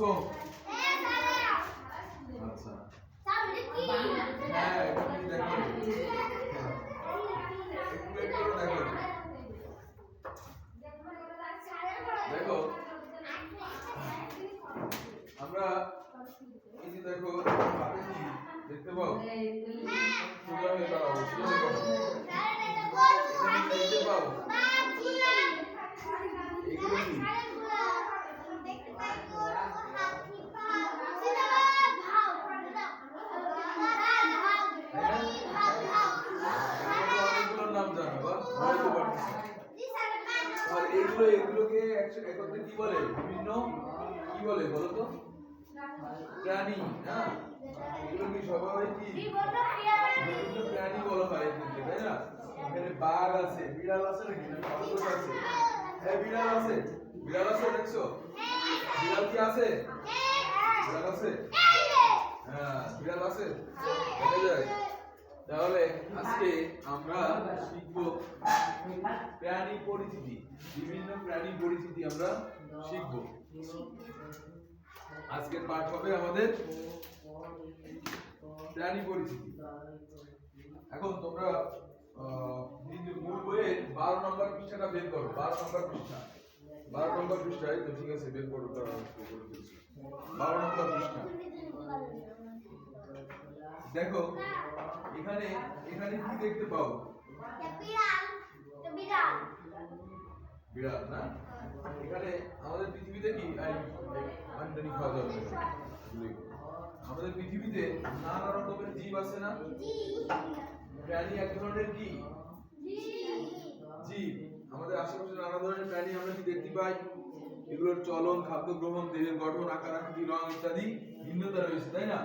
বসো। আচ্ছা হ্যাঁ এটা কি দেখো, একটু দেখো দেখো আমরা এই যে দেখো হাতে কি দেখতে পাও, সোজা হয়ে দাঁড়াও, সোজা হয়ে দাঁড়াও, এখানে কি দেখতে পাও, এগুলো কি অনেকগুলোর নাম জানো বা বলতে পারতেছি আর এগুলোকে একত্রে কি বলে, বিভিন্ন কি বলে বলো তো, প্রাণী। হ্যাঁ এগুলো কি সবাই কি বিভিন্ন প্রাণী বলা হয় এদেরকে, তাই না? এখানে বাঘ আছে, বিড়াল আছে নাকি, না খরগোশ আছে, হ্যাঁ বিড়াল আছে, বিড়াল আছে দেখছো, বিড়াল কি আছে, বিড়াল আছে, হ্যাঁ বিড়াল আছে দেখা যায়। তাহলে আজকে আমরা শিখব প্রাণী পরিচিতি, বিভিন্ন প্রাণী পরিচিতি আমরা শিখব। আজকের পাঠ হবে আমাদের প্রাণী পরিচিতি। এখন তোমরা মূল বইয়ের 12 নম্বর পৃষ্ঠাটা বের করো, 12 নম্বর পৃষ্ঠা, 12 নম্বর পৃষ্ঠায় তো ঠিক আছে বের করো, 12 নম্বর পৃষ্ঠা দেখো, এখানে এখানে কি দেখতে পাও, বিড়াল না, এখানে আমাদের পৃথিবীতে কি আমদানি খাওয়া যাবে, আমাদের পৃথিবীতে নানা রকমের জীব আছে না, প্রাণী এক ধরনের কি জীব, আমাদের আশেপাশে নানা ধরনের প্রাণী আমরা কি দেখতে পাই, এগুলোর চলন, খাদ্য গ্রহণ, দেহের গঠন, আকার আকৃতি, রং ইত্যাদি ভিন্নতা রয়েছে, তাই না?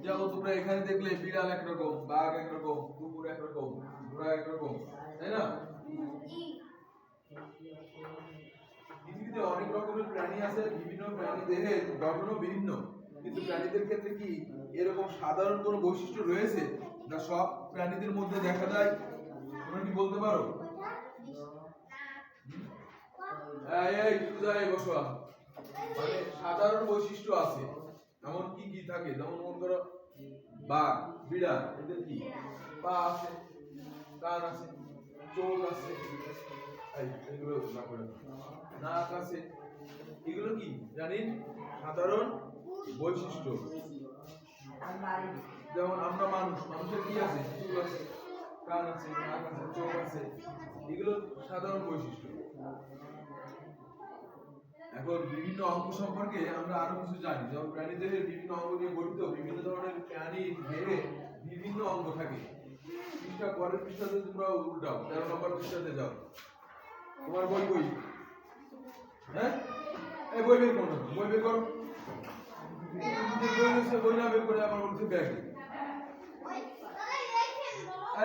যেমন তোমরা এখানে দেখলে বিড়াল একরকম, বাঘ একরকম, কুকুর একরকম, ঘোড়া একরকম, তাই না? পৃথিবীতে অনেক রকমের প্রাণী আছে, বিভিন্ন প্রাণী দেহের গঠনও বিভিন্ন, কিন্তু প্রাণীদের ক্ষেত্রে কি এরকম সাধারণ কোনো বৈশিষ্ট্য রয়েছে যা সব প্রাণীদের মধ্যে দেখা যায়? তোমরা কি বলতে পারো? এই সুজায় বসো, মানে সাধারণ বৈশিষ্ট্য আছে এমন কি কি থাকে, যেমন মনে করো বাঘ, বিড়াল, এদের কি পা আছে, কান আছে, চোখ আছে, এগুলো নাক আছে, এগুলো কি জানেন সাধারণ বৈশিষ্ট্য। যেমন আমরা মানুষ, মানুষের কি আছে, চুল আছে, কান আছে, নাক আছে, চোখ আছে, এগুলো সাধারণ বৈশিষ্ট্য। এখন বিভিন্ন অঙ্গ সম্পর্কে আমরা আরো কিছু জানি, যেমন প্রাণী দেহের বিভিন্ন অঙ্গ নিয়ে গঠিত, বিভিন্ন ধরনের প্রাণীর দেহে বিভিন্ন অঙ্গ থাকে। পৃষ্ঠা পরের পৃষ্ঠাতে তোমরা উল্টাও, 13 নম্বর পৃষ্ঠাতে যাও, তোমার বই হ্যাঁ এই বই বের করো, বই বের করো, বই না বের করে আমার বলছে ব্যাগ,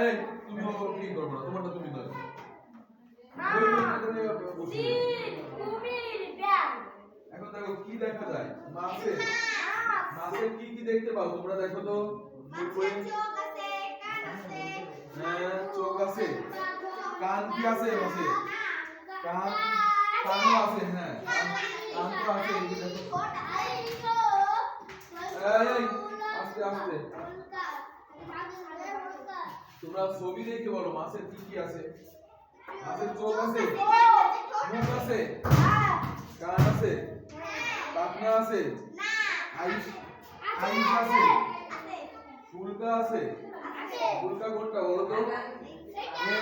এই তুমি কি করবো না, তোমারটা তুমি দাও, এখন দেখো কি দেখা যায়, মাছের কি কি দেখতে পাও তোমরা, দেখো তো হ্যাঁ চোখ আছে, কান কি আছে, মাছের কানও আছে, হ্যাঁ কান তো আছে, আস্তে আস্তে তোমরা ছবি দেখে বলো মাছের কি কি আছে, মাছের চোখ আছে, মুখ আছে, কান আছে, পাখনা আছে, আইস আছে, ফুলকা আছে, ফুলকা কোনটা বলো তো,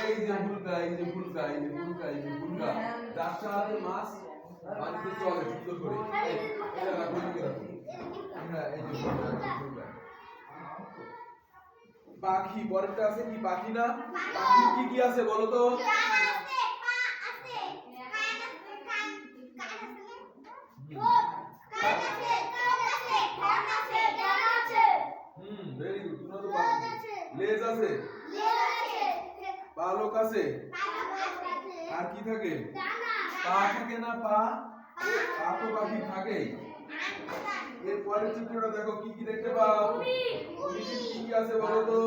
এই যে ফুলকা, এই যে ফুলকা, এই যে ফুলকা, এই যে ফুলকা, যার সাহায্যে মাছ পানিতে চলে সুন্দর করে, এটা রাখো, হ্যাঁ এই যে ফুলকা। পাখি পরেরটা আছে কি, পাখি না, পাখি কি কি আছে বলো তো, ভেরি গুড, তোমরা তো লেজ আছে, পালক আছে, আর কি থাকে, পা থাকে না, পা তো পাখি থাকে। এর পরের চিত্রটা দেখো, কি কি দেখতে পাও, কি কি আছে বলো তো,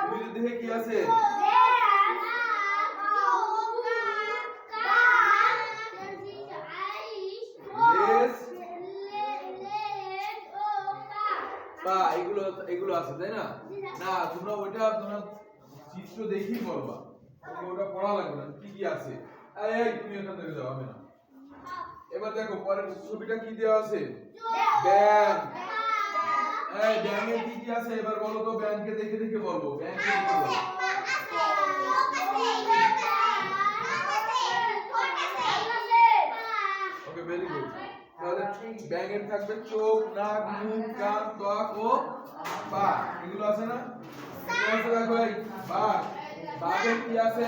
কুমিরের দেহে কি আছে, লেজ, এগুলো এগুলো আছে তাই না? না তোমরা ওইটা তোমরা চিত্র দেখেই বলবা, ওটা পড়া লাগবে না কি কি আছে। এই তুমি এখান থেকে যাও, হবে না। এবার দেখো পরের ছবিটা কি দেওয়া আছে? ব্যাংক। এই ব্যাংকে কি কি আছে এবার বলো তো, ব্যাংকে দেখে দেখে বলবো। ব্যাংকে কি আছে? ওকে, ভেরি গুড। তাহলে ব্যাঙের থাকবে চোখ, নাক, মুখ, কান, ত্বক ও পা, এগুলো আছে না? এগুলো আছে। দেখো এই বাঘ, বাঘের কি আছে?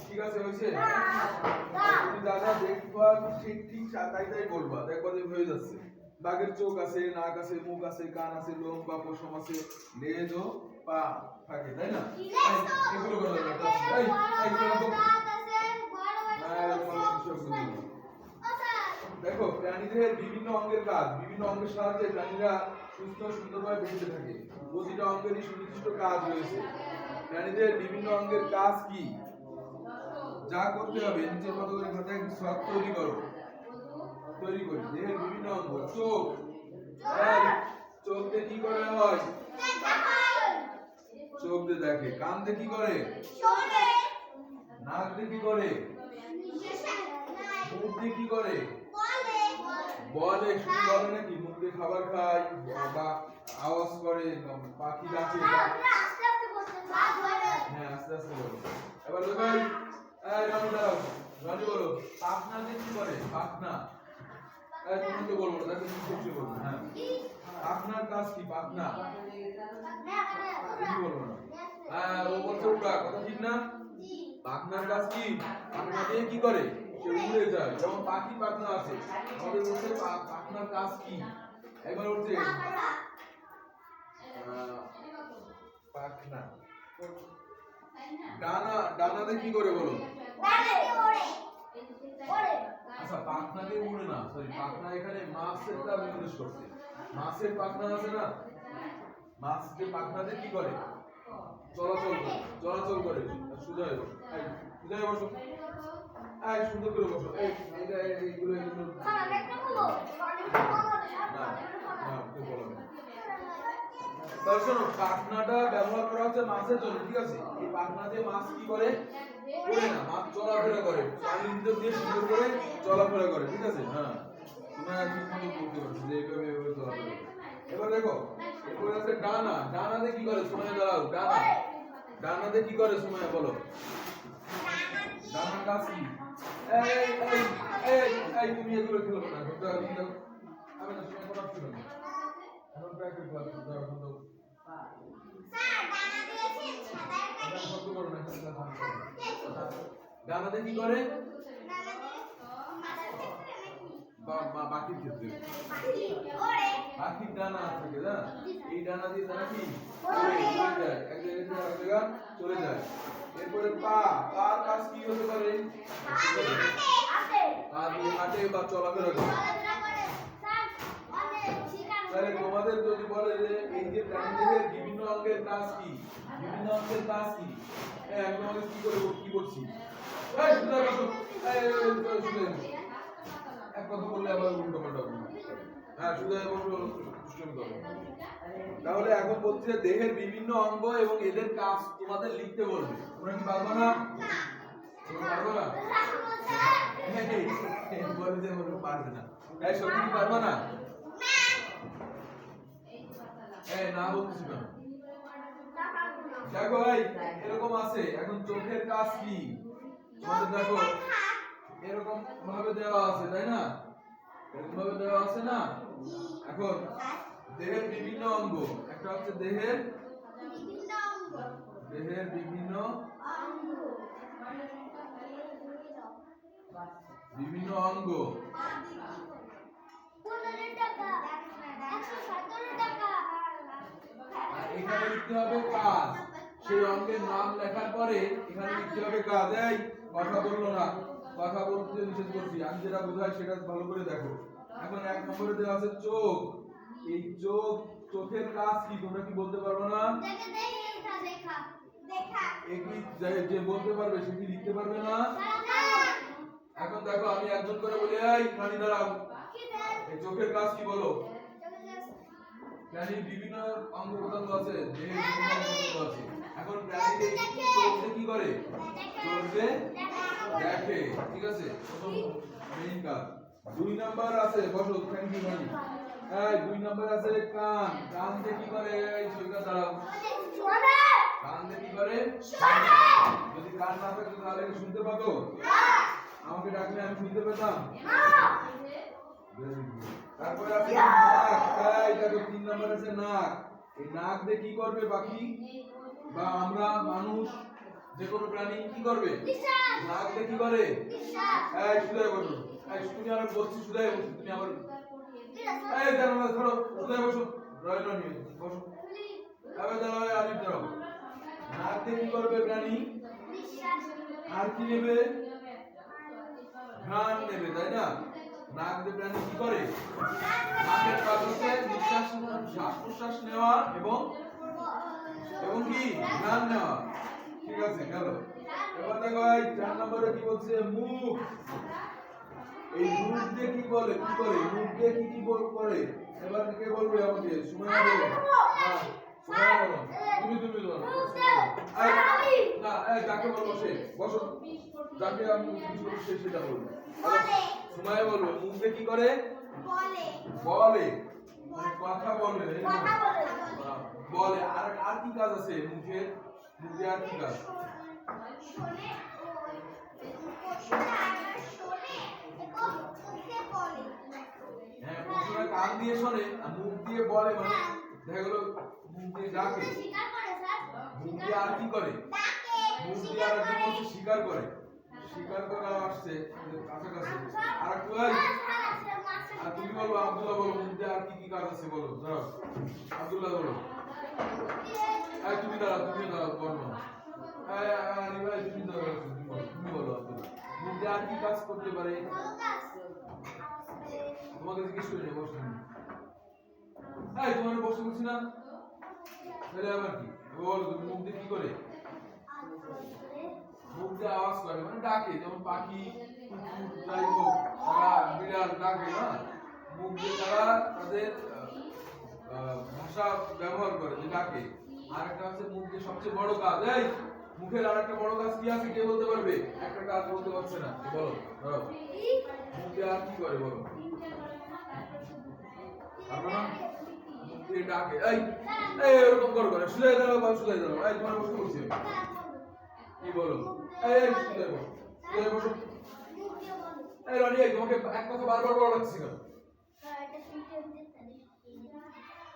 ঠিক আছে, হয়েছে। তুমি দাদা দেখবা ঠিক ঠিক তাই তাই বলবা, দেখবা যে হয়ে যাচ্ছে। বাঘের চোখ আছে, নাক আছে, মুখ আছে, কান আছে, লোম বা পশম আছে, লেজ ও পা থাকে, তাই না? এগুলো বলো। দেখো প্রাণীদের বিভিন্ন অঙ্গের কাজ, বিভিন্ন অঙ্গের সাহায্যে প্রাণীরা সুস্থ সুন্দরভাবে বেঁচে থাকে। প্রতিটা অঙ্গেরই সুনির্দিষ্ট কাজ রয়েছে। প্রাণীদের বিভিন্ন অঙ্গের কাজ কি যা করতে হবে নিচের মতো করে খাতায় সব তৈরি করো। তৈরি করি। দেহের বিভিন্ন অঙ্গ। চোখ, চোখ দিয়ে কি করে হয়? চোখ দিয়ে দেখে। কান দিয়ে কি করে? নাক দিয়ে কি করে? মুখ দিয়ে কি করে? বলে। শুধু বলে নাকি? মুখ দিয়ে খাবার খায় বা আওয়াজ করে, পাখি ডাকে। হ্যাঁ, আস্তে আস্তে বলো। এবার দেখাই। রানি দাও, রানি বলো। পাখনা দিয়ে কি করে? পাখনা। তুমি তো বলবো, তাকে কি করছে বলবো। হ্যাঁ, পাখনার কাজ কি? পাখনা কি বলবো না? ও বলছে উড়া, কথা ঠিক না? পাখনার কাজ কি? পাখনা দিয়ে কি করে? সে উড়ে যায়। যেমন পাখি পাখনা আছে, আমাদের বলছে পাখনার কাজ কি? একবার হচ্ছে পাখনা। ডানা, ডানা দিয়ে কি করে বলো? আচ্ছা, পাখনা দিয়ে উড়ে না, সরি, পাখনা এখানে মাছেরটা নির্দেশ করছে। মাছের পাখনা আছে না? মাছ যে পাখনা দিয়ে কি করে? চলাচল করে, চলাচল করে। সোজা হয়ে বসো, সোজা হয়ে বসো, সুন্দর করে বসো। এইটা এইগুলো এগুলো না না কেউ বলো না। তাহলে শোনো, পাখনাটা ব্যবহার করা হচ্ছে মাছের জন্য, ঠিক আছে? এই পাখনা দিয়ে মাছ কি করে? ওড়ে না, মাছ চলাফেরা করে, পানির ভিতর দিয়ে সুন্দর করে চলাফেরা করে, ঠিক আছে? হ্যাঁ, তোমরা ঠিক মতো বলতে পারছো যে এইভাবে এইভাবে চলাফেরা করে। এবার দেখো, এরপরে আছে ডানা। ডানা দিয়ে কি করে? সময় দাঁড়াও। ডানা, ডানা দিয়ে কি করে? সময় বলো। ডানার কাজ কি? এই এই এই এই তুমি এগুলো খেলো না, আমি না সময় কথা ছিল না। এখন প্র্যাকটিস ক্লাস দাও, এখন দাও। ডানাতে কি করে? পাখির ক্ষেত্রে পাখির ডানা থাকে না, এই ডানা দিয়ে তারা কি চলে যায়, এক জায়গা থেকে আরেক জায়গা চলে যায়। এরপরে পা, পার কাজ কি হতে পারে? পা দিয়ে হাঁটে বা চলাফেরা করে। তাহলে তোমাদের যদি বলে যে এই যে প্রাণীদের বিভিন্ন অঙ্গের কাজ কি, বিভিন্ন অঙ্গের কাজ কি, আমি তোমাদের কি করে কি করছি? এক কথা বললে আবার উল্টো পাল্টা বলবো। হ্যাঁ, শুধু দুষ্টুমি করো। তাহলে এখন বলছে দেহের বিভিন্ন অঙ্গ এবং এদের কাজ তোমাদের লিখতে বলবে। তোমরা কি পারবে না? তোমরা পারবে না? বলে যে পারবে না, তাই সত্যি কি পারবে না? না বলতেছি না। দেখো ভাই, এরকম আছে। এখন চোখের কাজ কি তোমাদের? দেখো এরকম ভাবে দেওয়া আছে, তাই না? এরকম ভাবে দেওয়া আছে না? এখন দেহের বিভিন্ন অঙ্গ, একটা হচ্ছে দেহের বিভিন্ন বিভিন্ন অঙ্গ। এখানে লিখতে হবে কাজ। সেই অঙ্গের নাম লেখার পরে এখানে লিখতে হবে কাজ। এই কথা বললো না। কথা বলতে নিষেধ করছি, আমি যেটা বোঝাই সেটা ভালো করে দেখো। এখন 1 নম্বরে দেওয়া আছে চোখ। এই চোখের কাজ কি তোমরা কি বলতে পারবে না? যে বলতে পারবে সে কি লিখতে পারবে না? এখন দেখো আমি একজন করে বলি, এই প্রাণী দাঁড়াও, এই চোখের কাজ কি বলো? প্রাণীর বিভিন্ন অঙ্গ প্রত্যঙ্গ আছে, দেহের বিভিন্ন অঙ্গ প্রত্যঙ্গ আছে। এখন প্রাণীকে চোখে কি করে? চোখে দেখে, ঠিক আছে? প্রথম মেইন কাজ। 2 নাম্বার আছে, বসো, থ্যাংক ইউ ভাই। এই 2 নাম্বার আছে কান। কান দিয়ে কি করে? এই সৈকত দাঁড়াও। কান দিয়ে কি করে? যদি কান না থাকতো তাহলে কি শুনতে পাতো? আমাকে ডাকলে আমি শুনতে পেতাম? তারপরে আছে নাক। এই দেখো 3 নাম্বার আছে নাক। এই নাক দিয়ে কি করবে পাখি বা আমরা মানুষ যে কোনো প্রাণী কি করবে? নাক দিয়ে কি করে? এই শুয়ে বসো। এই তুমি আর বসছি শুয়ে বসো, তুমি আবার এই দাঁড়াও, ধরো শুয়ে বসো, রয়ল নিয়ে বসো। এবার দাঁড়াও, আরিফ দাঁড়াও। নাক দিয়ে কি করবে প্রাণী? আর কি নেবে? ঘ্রাণ নেবে, তাই না? নাক দিয়ে প্রাণী কি করে? নাকের কাজ হচ্ছে নিঃশ্বাস, শ্বাস প্রশ্বাস নেওয়া এবং কি ঘ্রাণ নেওয়া, ঠিক আছে? গেল। এবার দেখো এই 4 নম্বরে কি বলছে? মুখ। এই মুখ দিয়ে কি বলে? কি করে? মুখ দিয়ে কি করে? এবার কে বলবে আমাকে? সুমাইয়া বলো। হ্যাঁ, সুমাইয়া বলো। তুমি বলো। না, এই যাকে বলবো সে বসো, যাকে আমি কিছু বলবো সেটা বলবো। সুমাইয়া বলবে মুখ দিয়ে কি করে? বলে। কথা বলে। বলে। আর কি কাজ আছে মুখের? মুখে আর কি কাজ? হ্যাঁ, প্রথমে কান দিয়ে শোনে আর মুখ দিয়ে বলে, মানে দেখা গেল মুখ দিয়ে ডাকে। মুখ দিয়ে আর কি করে? মুখ দিয়ে আর একজন বলছে শিকার করে। শিকার করা আসছে কাছাকাছি। আর একটু আর তুমি বলো, আব্দুল্লাহ বলো, মুখ দিয়ে আর কি কাজ আছে বলো। দাঁড়াও, আব্দুল্লাহ বলো। এই তুমি দাঁড়াও বলো। তুমি বলো আব্দুল্লাহ, মুখ দিয়ে আর কি কাজ করতে পারে? তোমাকে জিজ্ঞেস করি না, বসো। এই তোমার বসে বলছি না, তাহলে আবার কি বলো? তুমি মুখ দিয়ে কি করে? মুখ দিয়ে আওয়াজ করে, মানে ডাকে। যেমন পাখি, কুকুর, যাই হোক, তারা বিড়াল ডাকে না, মুখ দিয়ে তারা তাদের ভাষা ব্যবহার করে, যে ডাকে। আর একটা হচ্ছে মুখ দিয়ে সবচেয়ে বড় কাজ। এই মুখের আর একটা বড় কাজ কি আছে? কে বলতে পারবে? একটা কাজ বলতে পারছে না, বলো। ধরো মুখ দিয়ে আর কি করে বলো? আমরা মুখ দিয়ে ডাকে। এই এরকম করে শুয়ে দাঁড়াও বা শুয়ে দাঁড়াও। এই তোমার বসে বলছি কি বলো? এই শুয়ে বসো। এই রানি, তোমাকে এক কথা বারবার বলা লাগছে কেন?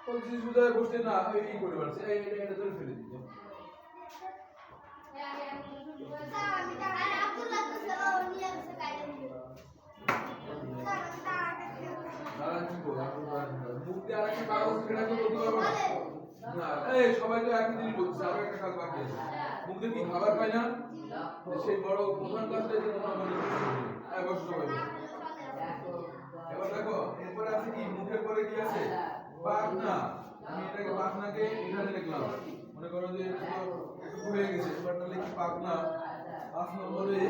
বলছি শুয়ে বসতে না, এই করে বলছে। এটা ধরে ফেলে দিতে। মুখ দিয়ে আর একটা কাগজ কেটে বলতে পারবো না। এই সবাই তো একই জিনিস বলছে, আরো একটা কাজ বাকি আছে। মুখ দিয়ে কি খাবার পায় না? সেই বড় প্রধান কাজটাই তো তোমরা মনে করছো। বসো সবাই। এবার দেখো এরপরে আছে কি? মুখের পরে কি আছে? পাখনা। আমি এটাকে পাখনাকে এখানে লিখলাম, মনে করো যে একটু ভুলে গেছে, এবারটা লিখি পাখনা। 5 নম্বরে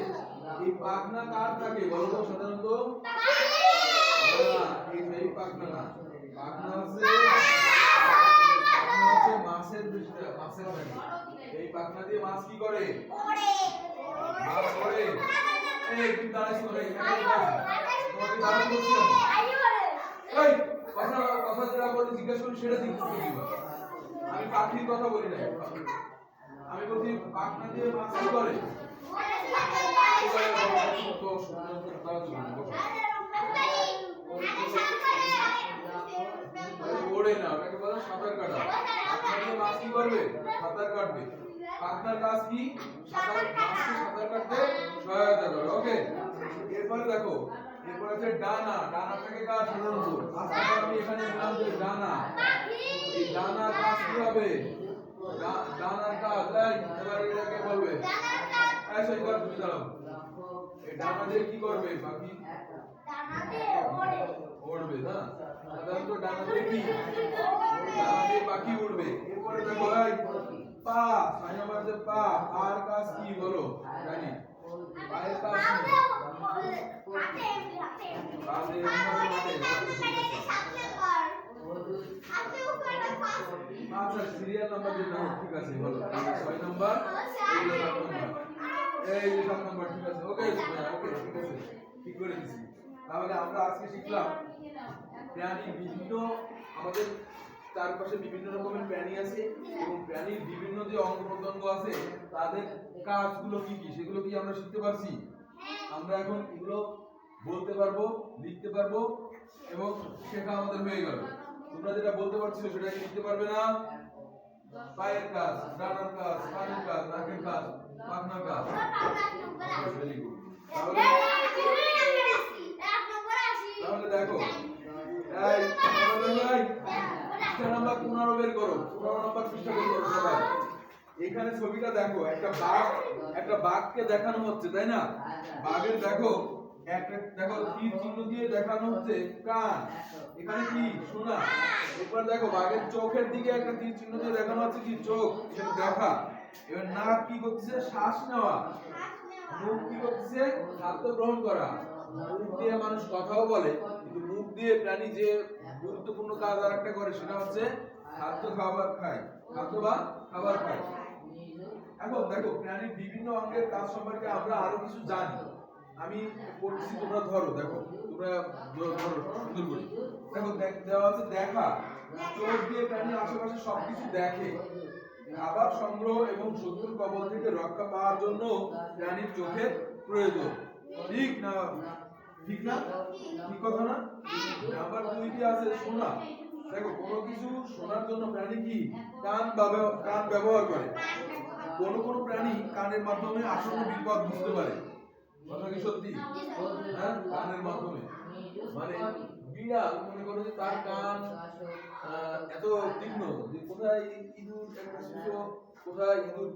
এই পাখনা কার থাকে বলো তো সাধারণত? এই পাখনা না, পাখনা হচ্ছে মাছের থাকে। এই পাখনা দিয়ে মাছ কি করে? মাছ করে। এই তুমি দাঁড়াইছো না, তোমাকে দাঁড়াতে বলছি এই কথা যেটা বলি জিজ্ঞাসা করি সেটা জিজ্ঞেস করবি। আমি পাখির কথা বলি না, আমি বলছি পাখনা দিয়ে মাছ কি করে? ওড়ে না, ওটাকে বলে সাঁতার কাটা। পাখনা দিয়ে মাছ কি করবে? সাঁতার কাটবে। পাখনার কাজ কি? মাছকে সাঁতার কাটতে সহায়তা করে। ওকে, এরপরে দেখো, এরপর আছে ডানা। ডানা থেকে কাজ সাধারণত আমি এখানে দিলাম যে ডানা। এই ডানার কাজ কি হবে? ডানার কাজ এবার এটাকে বলবে। এই সৈকত তুমি দাঁড়াও। এই ডানা দিয়ে কি করবে পাখি? ডানা দিয়ে উড়বে না? সাধারণত ডানা দিয়ে কি? ডানা দিয়ে পাখি উড়বে। এরপরে দেখো এই পা, সাইন মাঝে পা, আর কাজ কি বলো? জানি। পায়ের কাজ কি? হাতে আচ্ছা সিরিয়াল নাম্বার যেটা ঠিক আছে বলো 6 নাম্বার এই 7 নাম্বার ঠিক আছে ওকে ওকে ঠিক আছে ঠিক করে দিছি তাহলে আমরা আজকে শিখলাম প্রাণী বিভিন্ন আমাদের চারপাশে বিভিন্ন রকমের প্রাণী আছে এবং প্রাণীর বিভিন্ন যে অঙ্গ প্রত্যঙ্গ আছে তাদের কাজগুলো কি কি সেগুলো কি আমরা শিখতে পারছি আমরা এখন এগুলো বলতে পারবো লিখতে পারবো এবং শেখা আমাদের হয়ে গেল তোমরা যেটা বলতে পারছো সেটা কি লিখতে পারবে না পায়ের কাজ ডানার কাজ কানের কাজ নাকের কাজ পাখনার কাজ ভেরি গুড তাহলে দেখো এই পৃষ্ঠা নাম্বার 15 বের করো 15 নাম্বার পৃষ্ঠা বের করো সবাই এখানে ছবিটা দেখো একটা বাঘকে দেখানো হচ্ছে তাই না বাঘের দেখো একটা দেখো তীর চিহ্ন দিয়ে দেখানো হচ্ছে কান এখানে কি শোনা এরপর দেখো বাঘের চোখের দিকে একটা তীর চিহ্ন দিয়ে দেখানো হচ্ছে কি চোখ এটা দেখা এবার নাক কি করছে শ্বাস নেওয়া মুখ কি করছে খাদ্য গ্রহণ করা মুখ দিয়ে মানুষ কথাও বলে কিন্তু মুখ দিয়ে প্রাণী যে গুরুত্বপূর্ণ কাজ আরেকটা করে সেটা হচ্ছে খাদ্য খাবার খায় খাদ্য বা খাবার খায় এখন দেখো প্রাণীর বিভিন্ন অঙ্গের কাজ সম্পর্কে আমরা আরো কিছু জানি আমি পড়ছি তোমরা ধরো দেখো তোমরা ধরো সুন্দর করে দেখো দেওয়া আছে দেখা চোখ দিয়ে প্রাণীর আশেপাশে সবকিছু দেখে খাবার সংগ্রহ এবং শত্রুর কবল থেকে রক্ষা পাওয়ার জন্য প্রাণীর চোখের প্রয়োজন ঠিক না ঠিক না ঠিক কথা না নাম্বার 2 টি আছে শোনা দেখো কোনো কিছু শোনার জন্য প্রাণী কি কান ব্যবহার করে কোন প্রাণী কানের মাধ্যমে আসন্ন বিপদ বুঝতে পারে কথা কি সত্যি হ্যাঁ কানের মাধ্যমে মানে বিড়াল মনে করো যে তার কান এত তীক্ষ্ণ যে কোথায় ইঁদুর একটা শিশু কোথায় ইঁদুর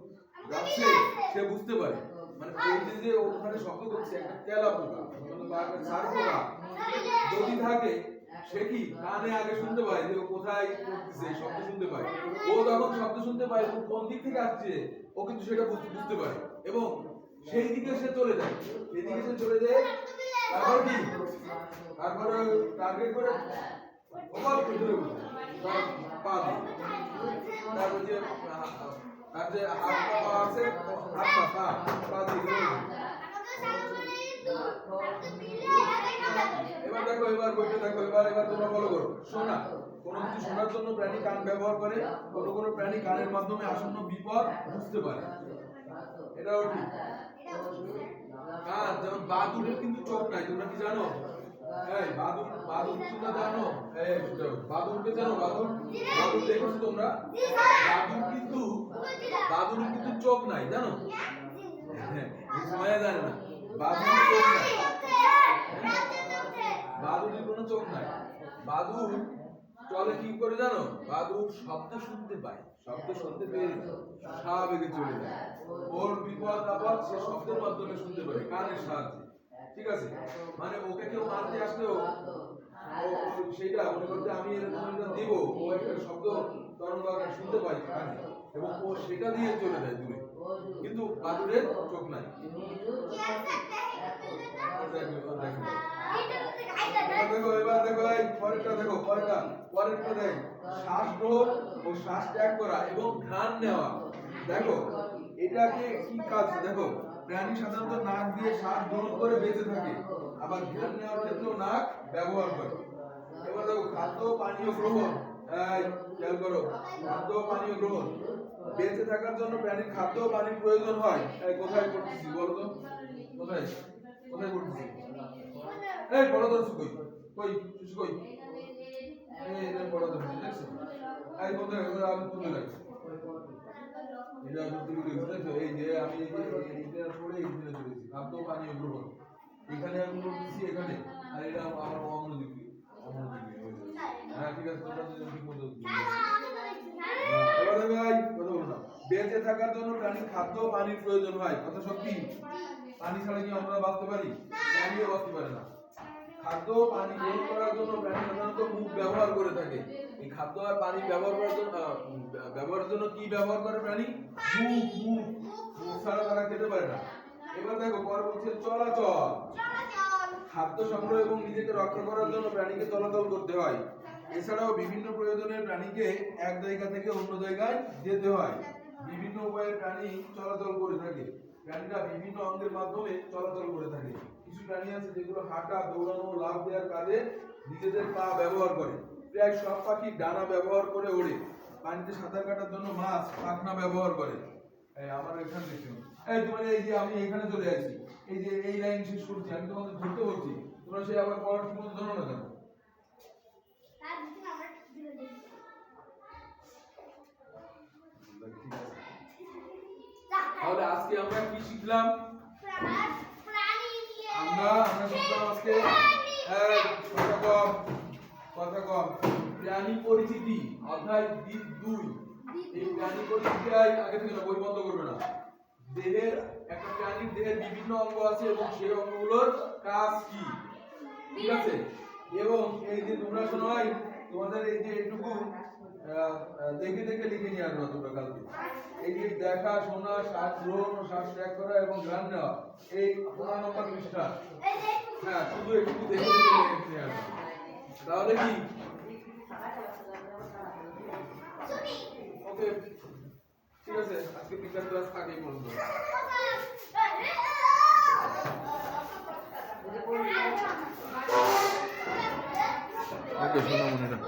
যাচ্ছে সে বুঝতে পারে মানে ওই যে ওখানে শব্দ করছে একটা তেলা পোকা বা একটা ছাড় পোকা যদি থাকে সে কি কানে আগে শুনতে পায় যে ও কোথায় করতেছে শব্দ শুনতে পায় ও যখন শব্দ শুনতে পায় ও কোন দিক থেকে আসছে ও কিন্তু সেটা বুঝতে পারে এবং সেই দিকে সে চলে যায় এদিকে সে চলে যায় তারপর কি তারপরে টার্গেট করে ওভার ভিতরে পা দিয়ে তারপর যে তার যে হাত পা আছে হাত পা দিয়ে এবার দেখো এবার বইটা দেখো এবার তোমরা ফলো করো শোনা কোন কিছু শোনার জন্য প্রাণী কান ব্যবহার করে কোন প্রাণী কানের মাধ্যমে আসন্ন বিপদ বুঝতে পারে এটাও ঠিক কান যেমন বাদুড়ের কিন্তু চোখ নাই তোমরা কি জানো এই বাদুড় তোমরা জানো এই বাদুড়কে জানো বাদুড় দেখেছো তোমরা বাদুড়ের কিন্তু চোখ নাই জানো সময় জানে না বাদুড়ের চোখ নাই বাদুড়ের কোনো চোখ নাই বাদুড় চলে কি করে জানো বাদুড় শব্দ শুনতে পায় শব্দ শুনতে পেয়ে স্বাভাবিকে চলে যায় ওর বিপদ আপদ সে শব্দের মাধ্যমে শুনতে পারে কানের সাহায্যে ঠিক আছে মানে ওকে কেউ মারতে আসলেও সেটা মনে করতে আমি এরকম দিব ও একটা শব্দ তরঙ্গ আকারে শুনতে পাই কানে এবং ও সেটা দিয়ে চলে যায় দূরে কিন্তু বাদুড়ের চোখ নাই এবার দেখো এই পরেরটা দেখো পরেরটা দেখ শ্বাস গ্রহণ ও শ্বাস ত্যাগ করা এবং ঘ্রাণ নেওয়া দেখো এটাকে কি কাজ দেখো প্রাণী সাধারণত নাক দিয়ে শ্বাস গ্রহণ করে বেঁচে থাকে আবার ঘ্রাণ নেওয়ার ক্ষেত্রেও নাক ব্যবহার করে এবার দেখো খাদ্য পানীয় গ্রহণ খেয়াল করো খাদ্য পানীয় গ্রহণ বেঁচে থাকার জন্য প্রাণীর খাদ্য পানির প্রয়োজন হয় কোথায় করতেছি বলো তো কোথায় করতেছি এই বড় দর্শক কই কই এই এটা বড় দর্শক দেখছো এই কোথায় এবার আমি তুলে রাখছি এটা আমি তুলে রাখছি এই যে আমি এটা পড়ে এখানে চলেছি খাদ্য পানীয় গ্রহণ এখানে আমি করতেছি এখানে আর এটা আমার অন্যদিকে হ্যাঁ ঠিক আছে তোমরা দুজন ঠিক মতো এবারে ভাই কথা বলো না বেঁচে থাকার জন্য প্রাণীর খাদ্য ও পানির প্রয়োজন হয়, কথা সত্যি? পানি ছাড়া কি আমরা বাঁচতে পারি? প্রাণীও বাঁচতে পারে না। খাদ্য ও পানি গ্রহণ করার জন্য প্রাণী সাধারণত মুখ ব্যবহার করে থাকে। এই খাদ্য আর পানি ব্যবহারের জন্য কি ব্যবহার করে প্রাণী? মুখ। মুখ ছাড়া তারা খেতে পারে না। এবার দেখো পরে বলছে চলাচল। খাদ্য সংগ্রহ এবং নিজেকে রক্ষা করার জন্য প্রাণীকে চলাচল করতে হয়। এছাড়াও বিভিন্ন প্রয়োজনে প্রাণীকে এক জায়গা থেকে অন্য জায়গায় যেতে হয়। বিভিন্ন উপায়ে প্রাণী চলাচল করে থাকে। প্রাণীরা বিভিন্ন অঙ্গের মাধ্যমে চলাচল করে থাকে। কিছু প্রাণী আছে যেগুলো হাঁটা, দৌড়ানো, লাফ দেওয়ার কাজে নিজেদের পা ব্যবহার করে। প্রায় সব পাখি ডানা ব্যবহার করে ওড়ে। পানিতে সাঁতার কাটার জন্য মাছ পাখনা ব্যবহার করে। আমার এখানে দেখছো, তোমার এই যে আমি এখানে চলে আসি, এই যে এই লাইন শেষ করছি, আমি তোমাদের ধরতে বলছি, তোমরা সেই আবার পড়ার সময় ধরো না কেন? তাহলে আজকে আমরা কি শিখলাম? আমরা শিখলাম আজকে কথা কম প্রাণী পরিচিতি অধ্যায় 2। এই প্রাণী পরিচিতি আগে থেকে না, বই বন্ধ করবে না। দেহের একটা প্রাণীর দেহের বিভিন্ন অঙ্গ আছে এবং সেই অঙ্গগুলোর কাজ কি, ঠিক আছে? এবং এই যে তোমরা শোনাই তোমাদের এই যে এটুকু দেখে দেখে লিখে নিয়ে আসবে তোমরা কালকে। এই যে দেখা, শোনা, শ্বাস গ্রহণ ও শ্বাস ত্যাগ করা এবং ঘ্রাণ নেওয়া, এই 15 নম্বর পৃষ্ঠা। হ্যাঁ, শুধু একটু দেখে দেখে লিখে নিয়ে আসবে। তাহলে কি ওকে, ঠিক আছে? আজকে বিজ্ঞান ক্লাস থাকেই পর্যন্ত। ওকে, শোনা মনে রাখ।